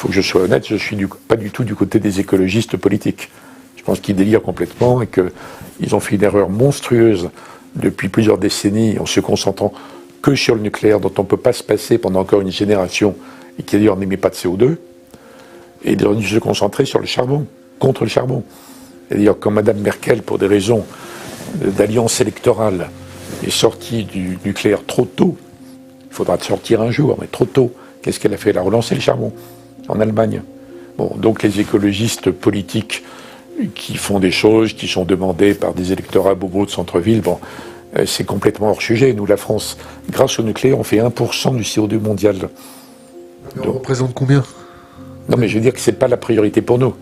faut que je sois honnête, je ne suis pas du tout du côté des écologistes politiques. Je pense qu'ils délirent complètement et qu'ils ont fait une erreur monstrueuse depuis plusieurs décennies en se concentrant que sur le nucléaire, dont on ne peut pas se passer pendant encore une génération et qui d'ailleurs n'émet pas de CO2, et de se concentrer sur le charbon, contre le charbon. Et d'ailleurs, quand Mme Merkel, pour des raisons d'alliance électorale, est sortie du nucléaire trop tôt, il faudra sortir un jour, mais trop tôt, qu'est-ce qu'elle a fait? Elle a relancé le charbon en Allemagne. Bon, donc les écologistes politiques qui font des choses qui sont demandées par des électorats bobos de centre-ville, bon, c'est complètement hors sujet. Nous, la France, grâce au nucléaire, on fait 1% du CO2 mondial. Mais on représente combien? Non, mais je veux dire que ce n'est pas la priorité pour nous.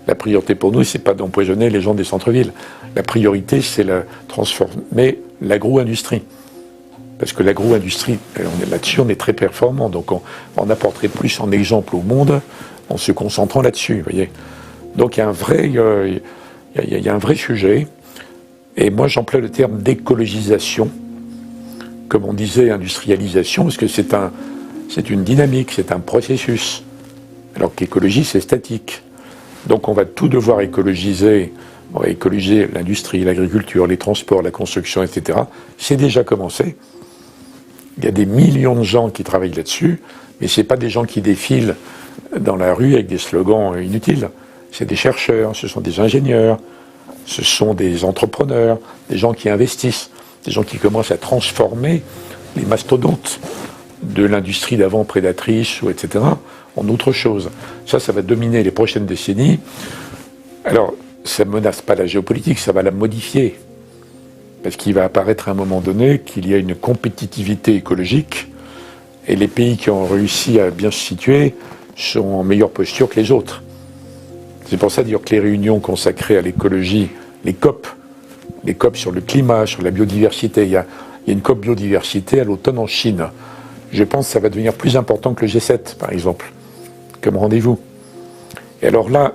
La priorité pour nous, c'est pas d'empoisonner les gens des centres-villes. La priorité, c'est de transformer l'agro-industrie. Parce que l'agro-industrie, là-dessus, on est très performant. Donc on apporterait plus en exemple au monde en se concentrant là-dessus, vous voyez. Donc il y a un vrai sujet. Et moi, j'emploie le terme d'écologisation, comme on disait industrialisation, parce que c'est une dynamique, c'est un processus. Alors qu'écologie, c'est statique. Donc on va tout devoir écologiser. On va écologiser l'industrie, l'agriculture, les transports, la construction, etc. C'est déjà commencé. Il y a des millions de gens qui travaillent là-dessus, mais ce n'est pas des gens qui défilent dans la rue avec des slogans inutiles. C'est des chercheurs, ce sont des ingénieurs, ce sont des entrepreneurs, des gens qui investissent, des gens qui commencent à transformer les mastodontes de l'industrie d'avant prédatrice, ou etc., en autre chose. Ça va dominer les prochaines décennies. Alors, ça ne menace pas la géopolitique, ça va la modifier. Parce qu'il va apparaître à un moment donné qu'il y a une compétitivité écologique et les pays qui ont réussi à bien se situer sont en meilleure posture que les autres. C'est pour ça d'ailleurs que les réunions consacrées à l'écologie, les COP sur le climat, sur la biodiversité, il y a une COP biodiversité à l'automne en Chine. Je pense que ça va devenir plus important que le G7, par exemple, comme rendez-vous. Et alors là,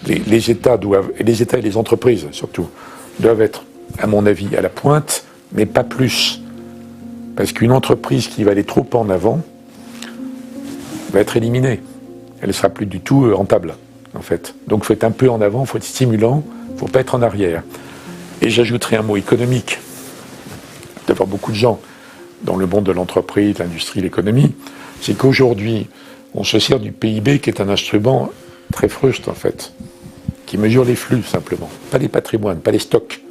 les États et les entreprises surtout, doivent être, à mon avis, à la pointe, mais pas plus. Parce qu'une entreprise qui va aller trop en avant va être éliminée. Elle ne sera plus du tout rentable, en fait. Donc il faut être un peu en avant, il faut être stimulant, il ne faut pas être en arrière. Et j'ajouterai un mot économique. D'avoir beaucoup de gens dans le monde de l'entreprise, de l'industrie, l'économie, c'est qu'aujourd'hui, on se sert du PIB qui est un instrument très fruste, en fait, qui mesure les flux, simplement. Pas les patrimoines, pas les stocks.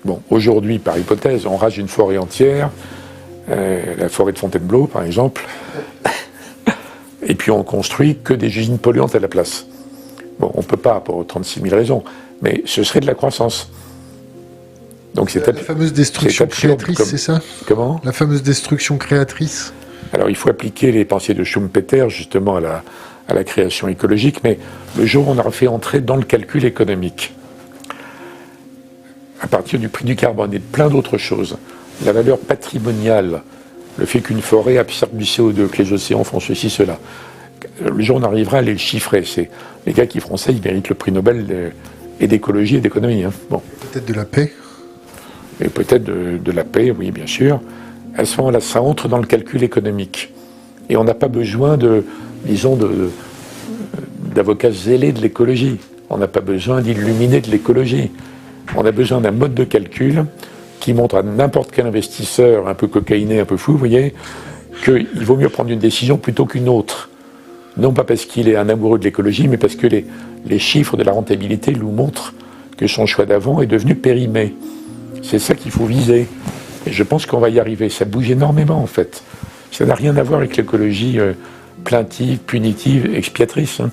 Bon, aujourd'hui, par hypothèse, on rase une forêt entière, la forêt de Fontainebleau, par exemple, et puis on construit que des usines polluantes à la place. Bon, on ne peut pas, pour 36 000 raisons, mais ce serait de la croissance. Donc c'est la fameuse destruction créatrice, c'est ça? Comment? La fameuse destruction créatrice. Alors il faut appliquer les pensées de Schumpeter, justement, à la création écologique, mais le jour où on aura fait entrer dans le calcul économique, à partir du prix du carbone et de plein d'autres choses, la valeur patrimoniale, le fait qu'une forêt absorbe du CO2, que les océans font ceci, cela, le jour où on arrivera à les chiffrer, c'est les gars qui feront ça, ils méritent le prix Nobel et d'écologie et d'économie. Hein. Bon. Peut-être de la paix. Et peut-être de la paix, oui, bien sûr. À ce moment-là, ça entre dans le calcul économique. Et on n'a pas besoin d'avocats zélés de l'écologie. On n'a pas besoin d'illuminés de l'écologie. On a besoin d'un mode de calcul qui montre à n'importe quel investisseur un peu cocaïné, un peu fou, vous voyez, qu'il vaut mieux prendre une décision plutôt qu'une autre. Non pas parce qu'il est un amoureux de l'écologie, mais parce que les chiffres de la rentabilité nous montrent que son choix d'avant est devenu périmé. C'est ça qu'il faut viser. Et je pense qu'on va y arriver. Ça bouge énormément, en fait. Ça n'a rien à voir avec l'écologie plaintive, punitive, expiatrice. Hein.